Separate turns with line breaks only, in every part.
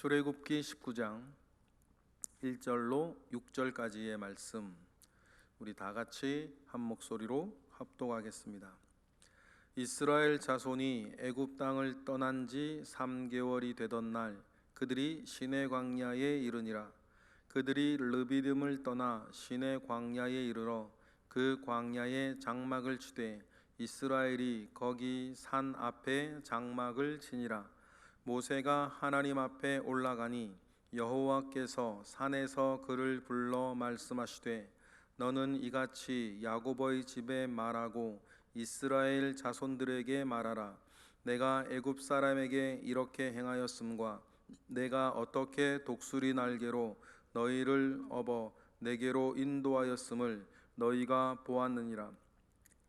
출애굽기 19장 1절로 6절까지의 말씀, 우리 다 같이 한 목소리로 합독하겠습니다. 이스라엘 자손이 애굽 땅을 떠난 지 3개월이 되던 날 그들이 시내 광야에 이르니라. 그들이 르비딤을 떠나 시내 광야에 이르러 그 광야에 장막을 치되 이스라엘이 거기 산 앞에 장막을 치니라. 모세가 하나님 앞에 올라가니 여호와께서 산에서 그를 불러 말씀하시되 너는 이같이 야곱의 집에 말하고 이스라엘 자손들에게 말하라. 내가 애굽 사람에게 이렇게 행하였음과 내가 어떻게 독수리 날개로 너희를 업어 내게로 인도하였음을 너희가 보았느니라.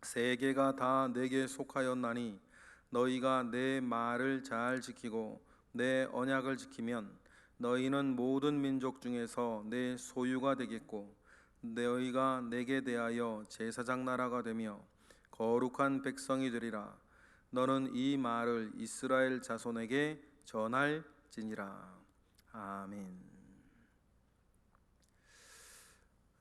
세계가 다 내게 속하였나니 너희가 내 말을 잘 지키고 내 언약을 지키면 너희는 모든 민족 중에서 내 소유가 되겠고 너희가 내게 대하여 제사장 나라가 되며 거룩한 백성이 되리라. 너는 이 말을 이스라엘 자손에게 전할지니라. 아멘.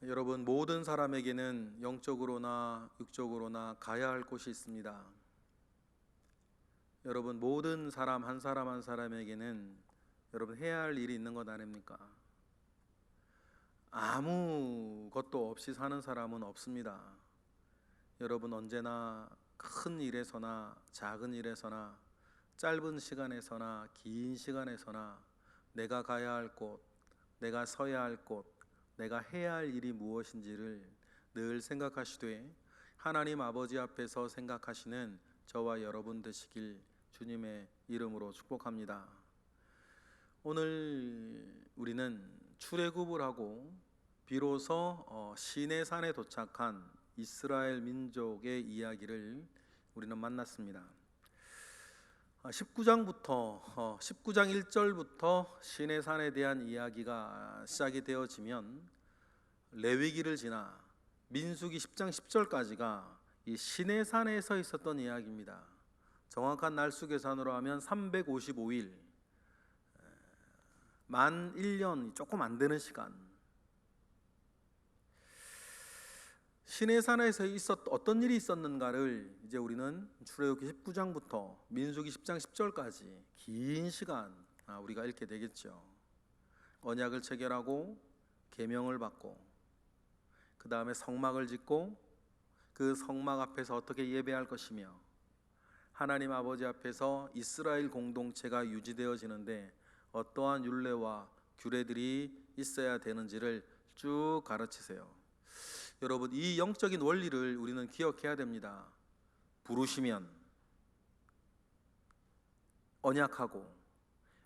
여러분, 모든 사람에게는 영적으로나 육적으로나 가야 할 곳이 있습니다. 여러분, 모든 사람 한 사람 한 사람에게는 여러분 해야 할 일이 있는 것 아닙니까? 아무것도 없이 사는 사람은 없습니다. 여러분, 언제나 큰 일에서나 작은 일에서나 짧은 시간에서나 긴 시간에서나 내가 가야 할 곳, 내가 서야 할 곳, 내가 해야 할 일이 무엇인지를 늘 생각하시되 하나님 아버지 앞에서 생각하시는 저와 여러분 되시길 주님의 이름으로 축복합니다. 오늘 우리는 출애굽을 하고 비로소 시내산에 도착한 이스라엘 민족의 이야기를 우리는 만났습니다. 19장 1절부터 시내산에 대한 이야기가 시작이 되어지면 레위기를 지나 민수기 10장 10절까지가 이 시내산에서 있었던 이야기입니다. 정확한 날수 계산으로 하면 355일, 만 1년 조금 안 되는 시간. 시내산에서 어떤 일이 있었는가를 이제 우리는 출애굽기 19장부터 민수기 10장 10절까지 긴 시간 우리가 읽게 되겠죠. 언약을 체결하고 계명을 받고 그 다음에 성막을 짓고 그 성막 앞에서 어떻게 예배할 것이며 하나님 아버지 앞에서 이스라엘 공동체가 유지되어지는데 어떠한 율례와 규례들이 있어야 되는지를 쭉 가르치세요. 여러분, 이 영적인 원리를 우리는 기억해야 됩니다. 부르시면 언약하고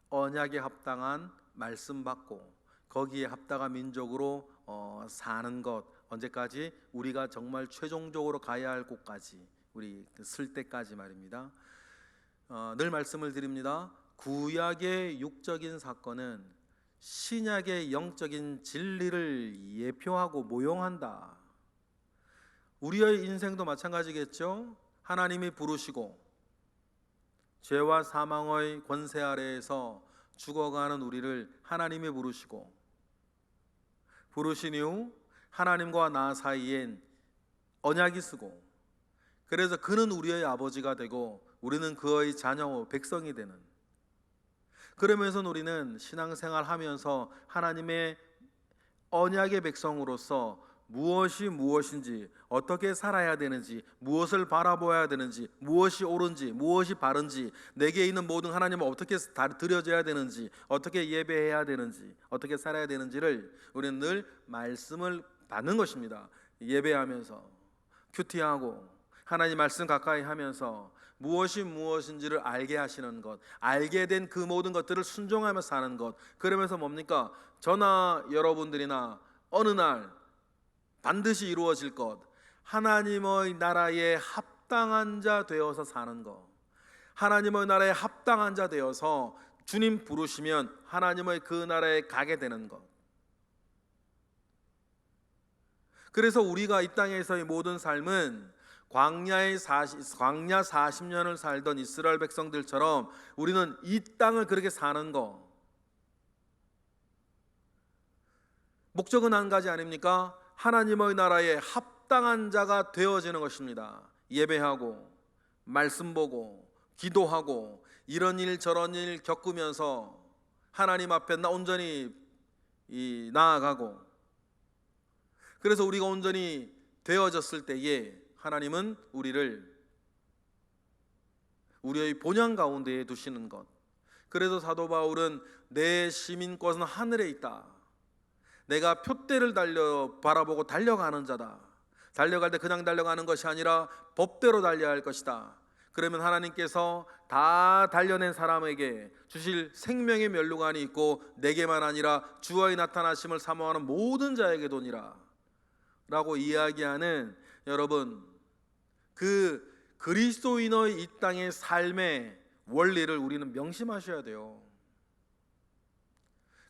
언약에 합당한 말씀 받고 거기에 합당한 민족으로 사는 것, 언제까지? 우리가 정말 최종적으로 가야 할 곳까지, 우리 쓸 때까지 말입니다. 늘 말씀을 드립니다. 구약의 육적인 사건은 신약의 영적인 진리를 예표하고 모형한다. 우리의 인생도 마찬가지겠죠. 하나님이 부르시고 죄와 사망의 권세 아래에서 죽어가는 우리를 하나님이 부르신 이후 하나님과 나 사이엔 언약이 쓰고, 그래서 그는 우리의 아버지가 되고 우리는 그의 자녀 백성이 되는, 그러면서 우리는 신앙생활 하면서 하나님의 언약의 백성으로서 무엇인지, 어떻게 살아야 되는지, 무엇을 바라보아야 되는지, 무엇이 옳은지, 무엇이 바른지, 내게 있는 모든 하나님을 어떻게 드려져야 되는지, 어떻게 예배해야 되는지, 어떻게 살아야 되는지를 우리는 늘 말씀을 받는 것입니다. 예배하면서 큐티하고 하나님 말씀 가까이 하면서 무엇이 무엇인지를 알게 하시는 것, 알게 된 그 모든 것들을 순종하며 사는 것. 그러면서 뭡니까? 저나 여러분들이나 어느 날 반드시 이루어질 것, 하나님의 나라에 합당한 자 되어서 사는 것, 하나님의 나라에 합당한 자 되어서 주님 부르시면 하나님의 그 나라에 가게 되는 것. 그래서 우리가 이 땅에서의 모든 삶은 광야 40년을 살던 이스라엘 백성들처럼 우리는 이 땅을 그렇게 사는 거, 목적은 한 가지 아닙니까? 하나님의 나라에 합당한 자가 되어지는 것입니다. 예배하고 말씀 보고 기도하고 이런 일 저런 일 겪으면서 하나님 앞에 온전히 나아가고, 그래서 우리가 온전히 되어졌을 때에 하나님은 우리를 우리의 본향 가운데에 두시는 것. 그래서 사도 바울은 내 시민권은 하늘에 있다. 내가 표대를 바라보고 달려가는 자다. 달려갈 때 그냥 달려가는 것이 아니라 법대로 달려야 할 것이다. 그러면 하나님께서 다 달려낸 사람에게 주실 생명의 면류관이 있고 내게만 아니라 주의 나타나심을 사모하는 모든 자에게도니라 라고 이야기하는, 여러분, 그 그리스도인의 이 땅의 삶의 원리를 우리는 명심하셔야 돼요.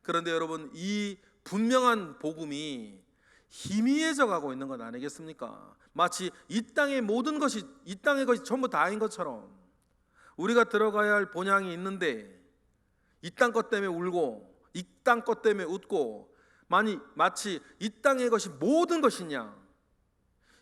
그런데 여러분, 이 분명한 복음이 희미해져 가고 있는 것 아니겠습니까? 마치 이 땅의 모든 것이, 이 땅의 것이 전부 다인 것처럼 우리가 들어가야 할 본향이 있는데 이 땅 것 때문에 울고 이 땅 것 때문에 웃고, 마치 이 땅의 것이 모든 것이냐,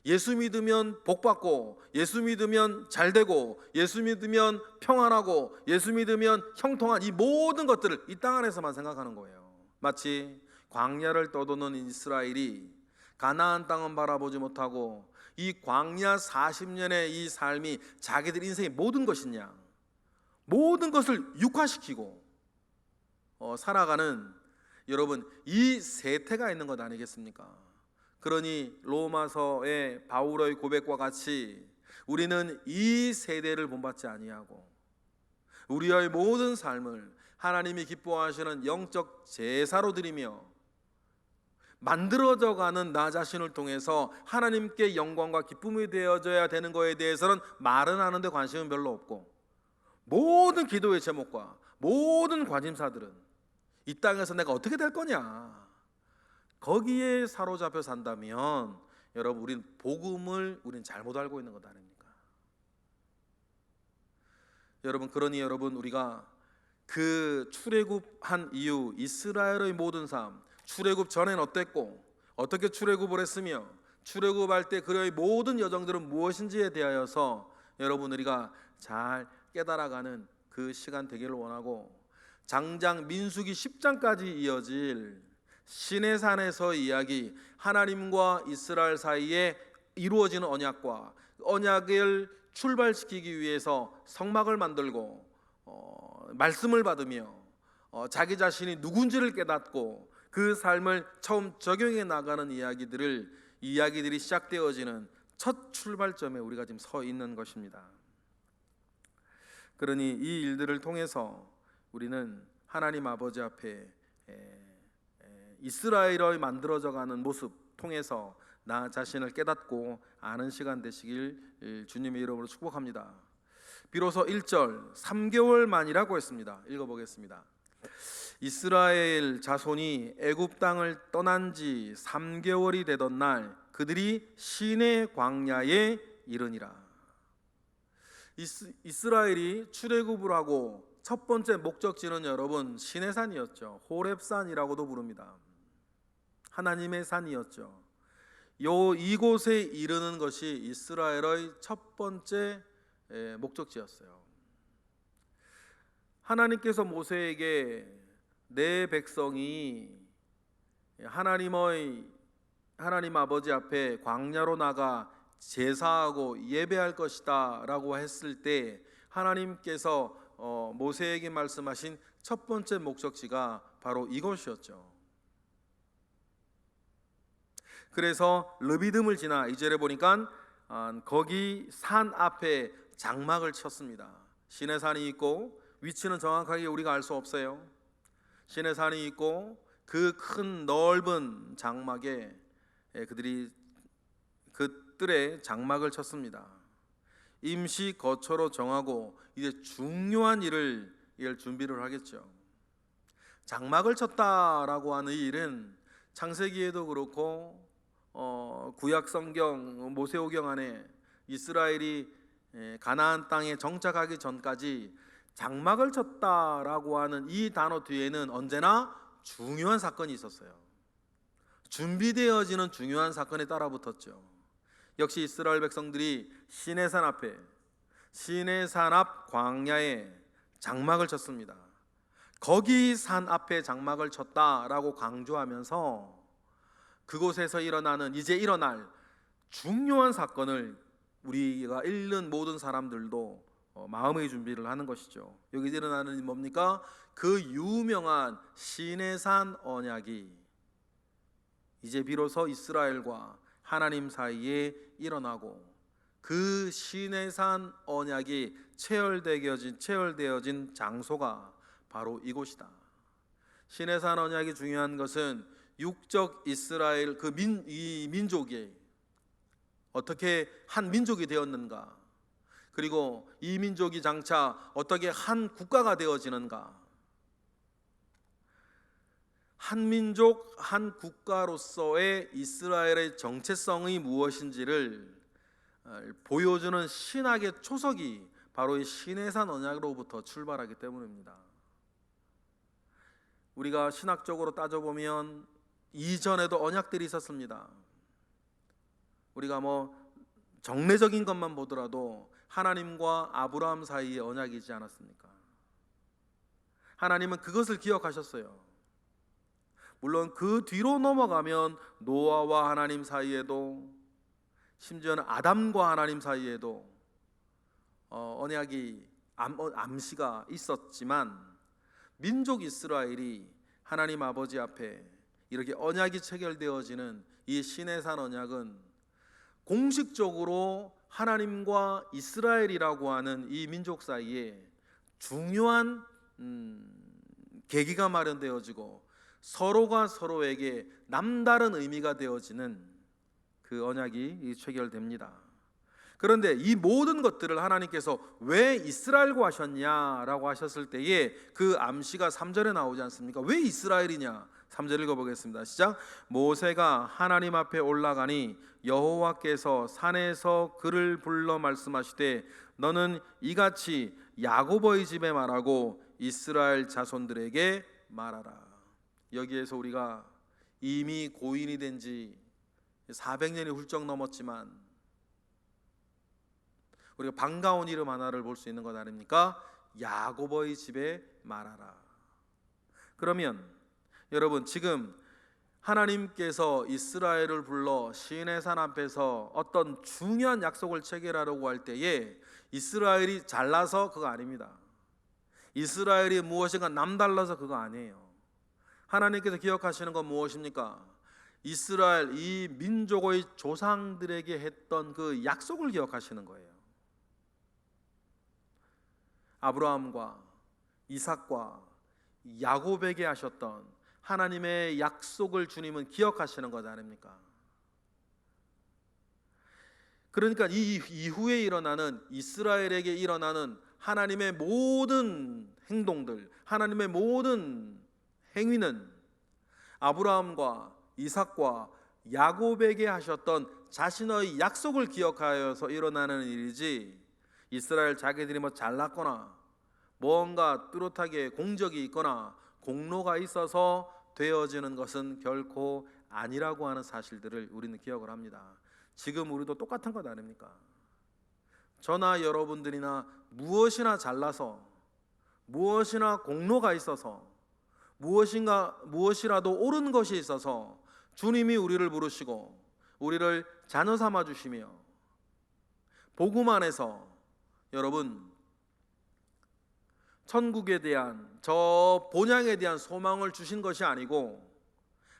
예수 믿으면 복받고, 예수 믿으면 잘되고, 예수 믿으면 평안하고, 예수 믿으면 형통한 이 모든 것들을 이 땅 안에서만 생각하는 거예요. 마치 광야를 떠도는 이스라엘이 가나안 땅은 바라보지 못하고 이 광야 40년의 이 삶이 자기들 인생의 모든 것이냐, 모든 것을 육화시키고 살아가는, 여러분, 이 세태가 있는 것 아니겠습니까? 그러니 로마서의 바울의 고백과 같이 우리는 이 세대를 본받지 아니하고 우리의 모든 삶을 하나님이 기뻐하시는 영적 제사로 드리며 만들어져가는 나 자신을 통해서 하나님께 영광과 기쁨이 되어져야 되는 것에 대해서는 말은 하는데 관심은 별로 없고, 모든 기도의 제목과 모든 관심사들은 이 땅에서 내가 어떻게 될 거냐, 거기에 사로잡혀 산다면 여러분, 우리는 복음을 잘못 알고 있는 것 아닙니까? 여러분, 그러니 여러분, 우리가 그 출애굽한 이후 이스라엘의 모든 삶, 출애굽 전엔 어땠고 어떻게 출애굽을 했으며 출애굽할 때 그의 모든 여정들은 무엇인지에 대하여서 여러분, 우리가 잘 깨달아가는 그 시간 되기를 원하고, 장장 민수기 10장까지 이어질 시내산에서 이야기, 하나님과 이스라엘 사이에 이루어지는 언약과 언약을 출발시키기 위해서 성막을 만들고 말씀을 받으며 자기 자신이 누군지를 깨닫고 그 삶을 처음 적용해 나가는 이야기들이 시작되어지는 첫 출발점에 우리가 지금 서 있는 것입니다. 그러니 이 일들을 통해서 우리는 하나님 아버지 앞에 이스라엘의 만들어져가는 모습 통해서 나 자신을 깨닫고 아는 시간 되시길 주님의 이름으로 축복합니다. 비로소 1절 3개월 만이라고 했습니다. 읽어보겠습니다. 이스라엘 자손이 애굽 땅을 떠난 지 3개월이 되던 날 그들이 시내 광야에 이르니라. 이스라엘이 출애굽을 하고 첫 번째 목적지는 여러분 시내산이었죠. 호렙산이라고도 부릅니다. 하나님의 산이었죠. 이곳에 이르는 것이 이스라엘의 첫 번째 목적지였어요. 하나님께서 모세에게 내 백성이 하나님 아버지 앞에 광야로 나가 제사하고 예배할 것이다 라고 했을 때 하나님께서 모세에게 말씀하신 첫 번째 목적지가 바로 이곳이었죠. 그래서 르비딤을 지나 2절에 보니까 거기 산 앞에 장막을 쳤습니다. 시내산이 있고 위치는 정확하게 우리가 알 수 없어요. 시내산이 있고 그 큰 넓은 장막에 그들이 그 뜰에 장막을 쳤습니다. 임시 거처로 정하고 이제 중요한 이를 준비를 하겠죠. 장막을 쳤다라고 하는 이 일은 창세기에도 그렇고 구약 성경 모세오경 안에 이스라엘이 가나안 땅에 정착하기 전까지 장막을 쳤다라고 하는 이 단어 뒤에는 언제나 중요한 사건이 있었어요. 준비되어지는 중요한 사건에 따라붙었죠. 역시 이스라엘 백성들이 시내산 앞에, 시내산 앞 광야에 장막을 쳤습니다. 거기 산 앞에 장막을 쳤다라고 강조하면서 그곳에서 이제 일어날 중요한 사건을 우리가 읽는 모든 사람들도 마음의 준비를 하는 것이죠. 여기 일어나는 일이 뭡니까? 그 유명한 시내산 언약이 이제 비로소 이스라엘과 하나님 사이에 일어나고, 그 시내산 언약이 체결되어진 장소가 바로 이곳이다. 시내산 언약이 중요한 것은 육적 이스라엘 이 민족이 어떻게 한 민족이 되었는가, 그리고 이 민족이 장차 어떻게 한 국가가 되어지는가, 한 민족 한 국가로서의 이스라엘의 정체성이 무엇인지를 보여주는 신학의 초석이 바로 이 시내산 언약으로부터 출발하기 때문입니다. 우리가 신학적으로 따져보면 이전에도 언약들이 있었습니다. 우리가 정례적인 것만 보더라도 하나님과 아브라함 사이의 언약이지 않았습니까? 하나님은 그것을 기억하셨어요. 물론 그 뒤로 넘어가면 노아와 하나님 사이에도, 심지어는 아담과 하나님 사이에도 언약이 암시가 있었지만, 민족 이스라엘이 하나님 아버지 앞에 이렇게 언약이 체결되어지는 이 시내산 언약은 공식적으로 하나님과 이스라엘이라고 하는 이 민족 사이에 중요한 계기가 마련되어지고, 서로가 서로에게 남다른 의미가 되어지는 그 언약이 체결됩니다. 그런데 이 모든 것들을 하나님께서 왜 이스라엘과 하셨냐라고 하셨을 때에 그 암시가 3절에 나오지 않습니까? 왜 이스라엘이냐? 3절 읽어보겠습니다. 시작. 모세가 하나님 앞에 올라가니 여호와께서 산에서 그를 불러 말씀하시되 너는 이같이 야고보의 집에 말하고 이스라엘 자손들에게 말하라. 여기에서 우리가 이미 고인이 된 지 400년이 훌쩍 넘었지만 우리가 반가운 이름 하나를 볼 수 있는 것 아닙니까? 야고보의 집에 말하라. 그러면 여러분, 지금 하나님께서 이스라엘을 불러 시내산 앞에서 어떤 중요한 약속을 체결하려고 할 때에 이스라엘이 잘나서 그거 아닙니다. 이스라엘이 무엇인가 남달라서 그거 아니에요. 하나님께서 기억하시는 건 무엇입니까? 이스라엘 이 민족의 조상들에게 했던 그 약속을 기억하시는 거예요. 아브라함과 이삭과 야곱에게 하셨던 하나님의 약속을 주님은 기억하시는 것 아닙니까? 그러니까 이 이후에 일어나는, 이스라엘에게 일어나는 하나님의 모든 행동들, 하나님의 모든 행위는 아브라함과 이삭과 야곱에게 하셨던 자신의 약속을 기억하여서 일어나는 일이지, 이스라엘 자기들이 잘났거나 뭔가 뚜렷하게 공적이 있거나 공로가 있어서 되어지는 것은 결코 아니라고 하는 사실들을 우리는 기억을 합니다. 지금 우리도 똑같은 것 아닙니까? 저나 여러분들이나 무엇이나 잘나서, 무엇이나 공로가 있어서, 무엇이라도 옳은 것이 있어서 주님이 우리를 부르시고 우리를 자녀 삼아 주시며 복음 안에서 여러분 천국에 대한 저 본향에 대한 소망을 주신 것이 아니고,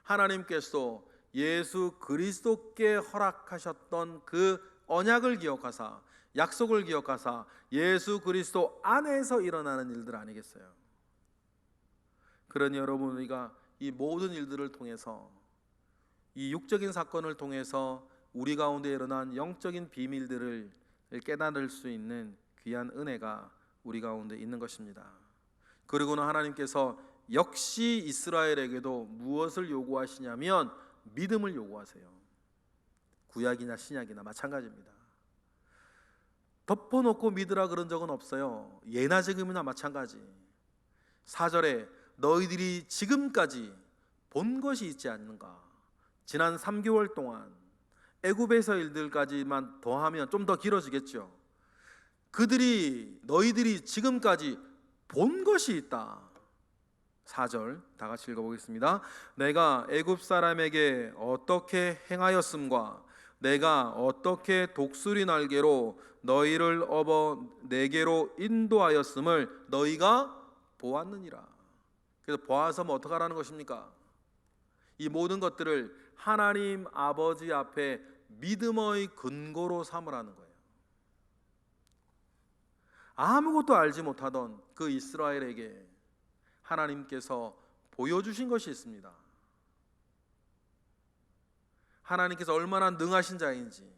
하나님께서 예수 그리스도께 허락하셨던 그 언약을 기억하사, 약속을 기억하사 예수 그리스도 안에서 일어나는 일들 아니겠어요? 그러니 여러분, 우리가 이 모든 일들을 통해서, 이 육적인 사건을 통해서 우리 가운데 일어난 영적인 비밀들을 깨달을 수 있는 귀한 은혜가 우리 가운데 있는 것입니다. 그리고는 하나님께서 역시 이스라엘에게도 무엇을 요구하시냐면 믿음을 요구하세요. 구약이나 신약이나 마찬가지입니다. 덮어놓고 믿으라 그런 적은 없어요. 예나 지금이나 마찬가지. 4절에 너희들이 지금까지 본 것이 있지 않는가, 지난 3개월 동안 애굽에서 일들까지만 더하면 좀 더 길어지겠죠. 너희들이 지금까지 본 것이 있다. 4절 다 같이 읽어보겠습니다. 내가 애굽 사람에게 어떻게 행하였음과 내가 어떻게 독수리 날개로 너희를 업어 내게로 인도하였음을 너희가 보았느니라. 그래서 보아서 뭐 어떻게 하라는 것입니까? 이 모든 것들을 하나님 아버지 앞에 믿음의 근거로 삼으라는 거예요. 아무것도 알지 못하던 그 이스라엘에게 하나님께서 보여주신 것이 있습니다. 하나님께서 얼마나 능하신 자인지,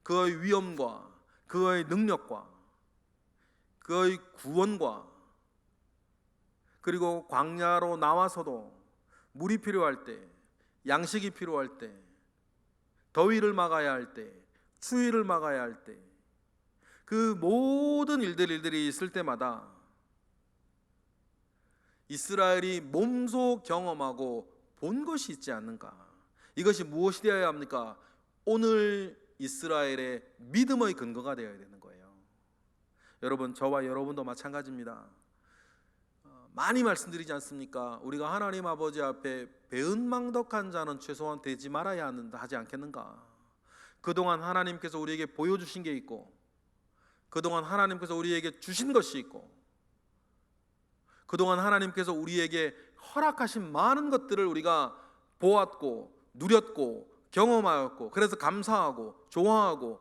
그의 위엄과 그의 능력과 그의 구원과, 그리고 광야로 나와서도 물이 필요할 때, 양식이 필요할 때, 더위를 막아야 할 때, 추위를 막아야 할 때, 그 모든 일들이 있을 때마다 이스라엘이 몸소 경험하고 본 것이 있지 않는가? 이것이 무엇이 되어야 합니까? 오늘 이스라엘의 믿음의 근거가 되어야 되는 거예요. 여러분, 저와 여러분도 마찬가지입니다. 많이 말씀드리지 않습니까? 우리가 하나님 아버지 앞에 배은망덕한 자는 최소한 되지 말아야 하지 않겠는가? 그동안 하나님께서 우리에게 보여주신 게 있고, 그동안 하나님께서 우리에게 주신 것이 있고, 그동안 하나님께서 우리에게 허락하신 많은 것들을 우리가 보았고 누렸고 경험하였고, 그래서 감사하고 좋아하고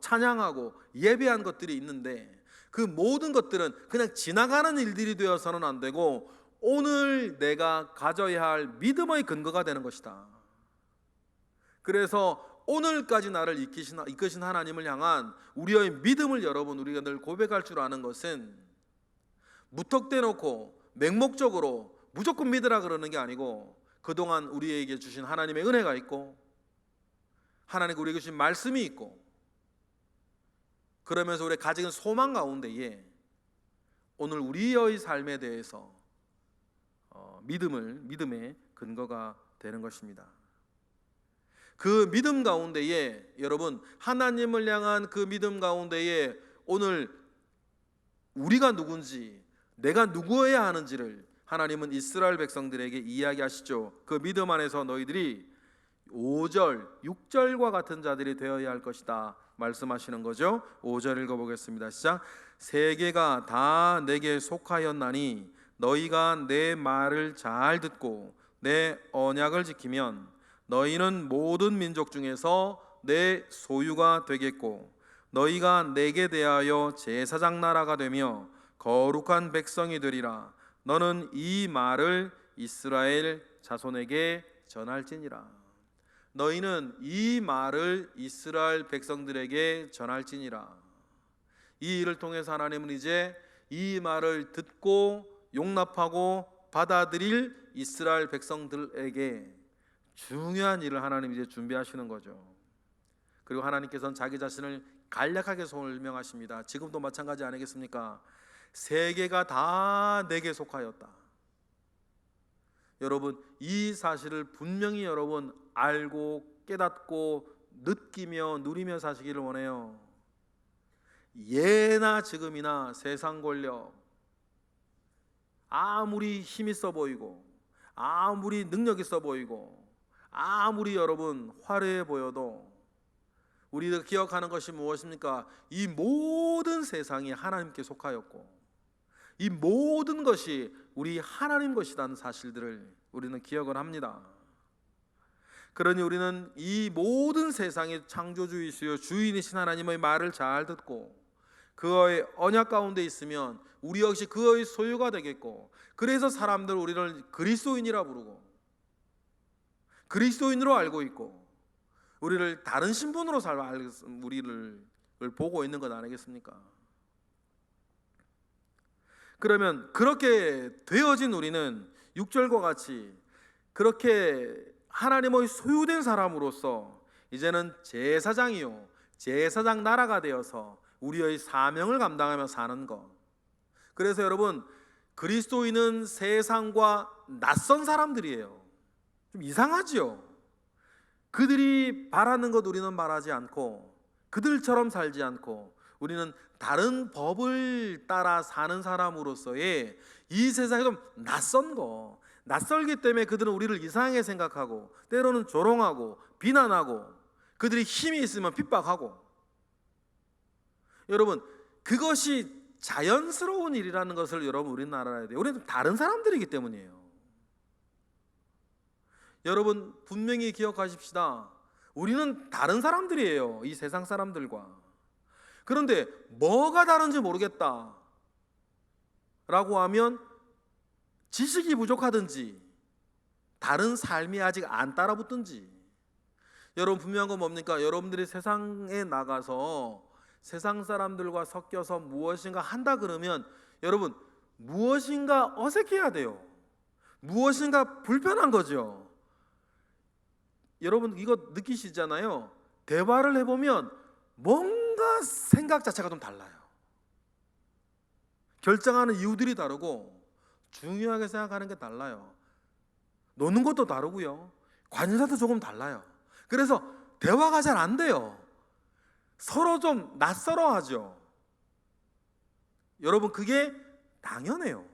찬양하고 예배한 것들이 있는데, 그 모든 것들은 그냥 지나가는 일들이 되어서는 안 되고 오늘 내가 가져야 할 믿음의 근거가 되는 것이다. 그래서 오늘까지 나를 이끄신 하나님을 향한 우리의 믿음을 여러분, 우리가 늘 고백할 줄 아는 것은 무턱대 놓고 맹목적으로 무조건 믿으라 그러는 게 아니고, 그동안 우리에게 주신 하나님의 은혜가 있고 하나님께 우리에게 주신 말씀이 있고, 그러면서 우리가 가진 소망 가운데에 오늘 우리의 삶에 대해서 믿음의 근거가 되는 것입니다. 그 믿음 가운데에 여러분, 하나님을 향한 그 믿음 가운데에 오늘 우리가 누군지, 내가 누구여야 하는지를 하나님은 이스라엘 백성들에게 이야기하시죠. 그 믿음 안에서 너희들이 5절, 6절과 같은 자들이 되어야 할 것이다 말씀하시는 거죠. 5절 읽어보겠습니다. 시작. 세계가 다 내게 속하였나니 너희가 내 말을 잘 듣고 내 언약을 지키면 너희는 모든 민족 중에서 내 소유가 되겠고 너희가 내게 대하여 제사장 나라가 되며 거룩한 백성이 되리라. 너는 이 말을 이스라엘 자손에게 전할지니라. 너희는 이 말을 이스라엘 백성들에게 전할지니라. 이 일을 통해서 하나님은 이제 이 말을 듣고 용납하고 받아들일 이스라엘 백성들에게 중요한 일을 하나님 이제 준비하시는 거죠. 그리고 하나님께서는 자기 자신을 간략하게 설명하십니다. 지금도 마찬가지 아니겠습니까? 세계가 다 내게 속하였다. 여러분, 이 사실을 분명히 여러분 알고 깨닫고 느끼며 누리며 사시기를 원해요. 예나 지금이나 세상 권력, 아무리 힘 있어 보이고 아무리 능력 있어 보이고 아무리 여러분 화려해 보여도 우리가 기억하는 것이 무엇입니까? 이 모든 세상이 하나님께 속하였고 이 모든 것이 우리 하나님 것이라는 사실들을 우리는 기억을 합니다. 그러니 우리는 이 모든 세상의 창조주이시요 주인이신 하나님의 말을 잘 듣고 그의 언약 가운데 있으면 우리 역시 그의 소유가 되겠고, 그래서 사람들 우리를 그리스도인이라 부르고 그리스도인으로 알고 있고 우리를 다른 신분으로 우리를 보고 있는 것 아니겠습니까? 그러면 그렇게 되어진 우리는 6절과 같이 그렇게 하나님의 소유된 사람으로서 이제는 제사장이요 제사장 나라가 되어서 우리의 사명을 감당하며 사는 것. 그래서 여러분, 그리스도인은 세상과 낯선 사람들이에요. 좀 이상하지요? 그들이 바라는 것 우리는 바라지 않고, 그들처럼 살지 않고, 우리는 다른 법을 따라 사는 사람으로서의 이 세상에 좀 낯선 거, 낯설기 때문에 그들은 우리를 이상하게 생각하고, 때로는 조롱하고 비난하고, 그들이 힘이 있으면 핍박하고. 여러분, 그것이 자연스러운 일이라는 것을 여러분 우리는 알아야 돼요. 우리는 다른 사람들이기 때문이에요. 여러분 분명히 기억하십시다. 우리는 다른 사람들이에요, 이 세상 사람들과. 그런데 뭐가 다른지 모르겠다 라고 하면 지식이 부족하든지 다른 삶이 아직 안 따라붙든지. 여러분 분명한 건 뭡니까? 여러분들이 세상에 나가서 세상 사람들과 섞여서 무엇인가 한다 그러면 여러분 무엇인가 어색해야 돼요. 무엇인가 불편한 거죠. 여러분 이거 느끼시잖아요. 대화를 해보면 뭔가 생각 자체가 좀 달라요. 결정하는 이유들이 다르고 중요하게 생각하는 게 달라요. 노는 것도 다르고요, 관심사도 조금 달라요. 그래서 대화가 잘 안 돼요. 서로 좀 낯설어 하죠. 여러분 그게 당연해요.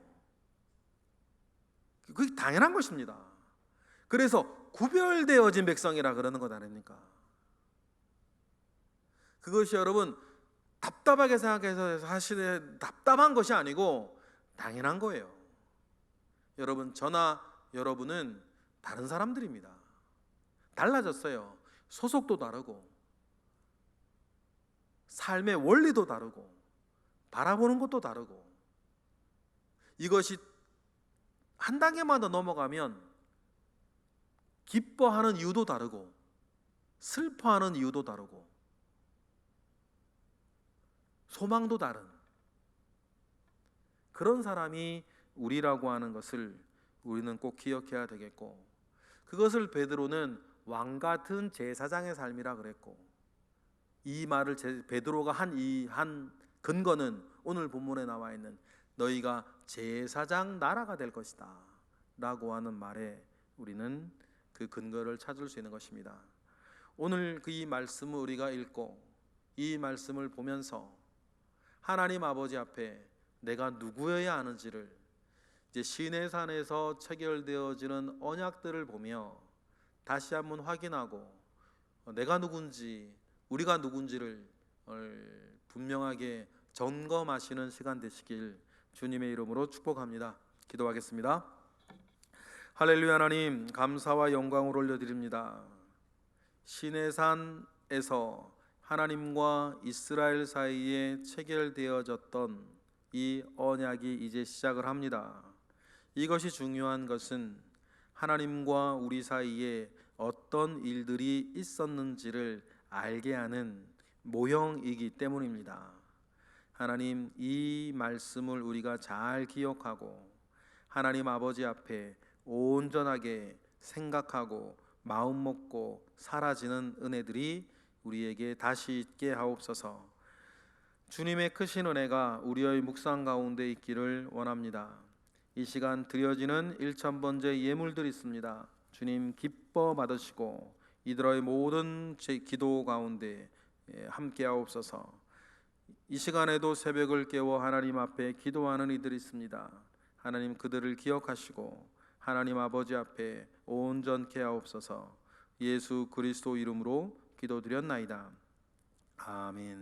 그게 당연한 것입니다. 그래서 구별되어진 백성이라 그러는 것 아닙니까? 그것이 여러분 답답하게 생각해서 사실은 답답한 것이 아니고 당연한 거예요. 여러분 저나 여러분은 다른 사람들입니다. 달라졌어요. 소속도 다르고 삶의 원리도 다르고 바라보는 것도 다르고. 이것이 한 단계만 더 넘어가면 기뻐하는 이유도 다르고 슬퍼하는 이유도 다르고 소망도 다른 그런 사람이 우리라고 하는 것을 우리는 꼭 기억해야 되겠고, 그것을 베드로는 왕 같은 제사장의 삶이라 그랬고, 이 말을 베드로가 한 근거는 오늘 본문에 나와 있는 너희가 제사장 나라가 될 것이다 라고 하는 말에 우리는 그 근거를 찾을 수 있는 것입니다. 오늘 그 이 말씀을 우리가 읽고 이 말씀을 보면서 하나님 아버지 앞에 내가 누구여야 하는지를 이제 시내산에서 체결되어지는 언약들을 보며 다시 한번 확인하고 내가 누군지 우리가 누군지를 분명하게 점검하시는 시간 되시길 주님의 이름으로 축복합니다. 기도하겠습니다. 할렐루야. 하나님 감사와 영광을 올려드립니다. 시내산에서 하나님과 이스라엘 사이에 체결되어졌던 이 언약이 이제 시작을 합니다. 이것이 중요한 것은 하나님과 우리 사이에 어떤 일들이 있었는지를 알게 하는 모형이기 때문입니다. 하나님 이 말씀을 우리가 잘 기억하고 하나님 아버지 앞에 온전하게 생각하고 마음 먹고 사라지는 은혜들이 우리에게 다시 있게 하옵소서. 주님의 크신 은혜가 우리의 묵상 가운데 있기를 원합니다. 이 시간 드려지는 1000번째 예물들이 있습니다. 주님 기뻐 받으시고 이들의 모든 제 기도 가운데 함께 하옵소서. 이 시간에도 새벽을 깨워 하나님 앞에 기도하는 이들이 있습니다. 하나님 그들을 기억하시고 하나님 아버지 앞에 온전케 하옵소서. 예수 그리스도 이름으로 기도드렸나이다. 아멘.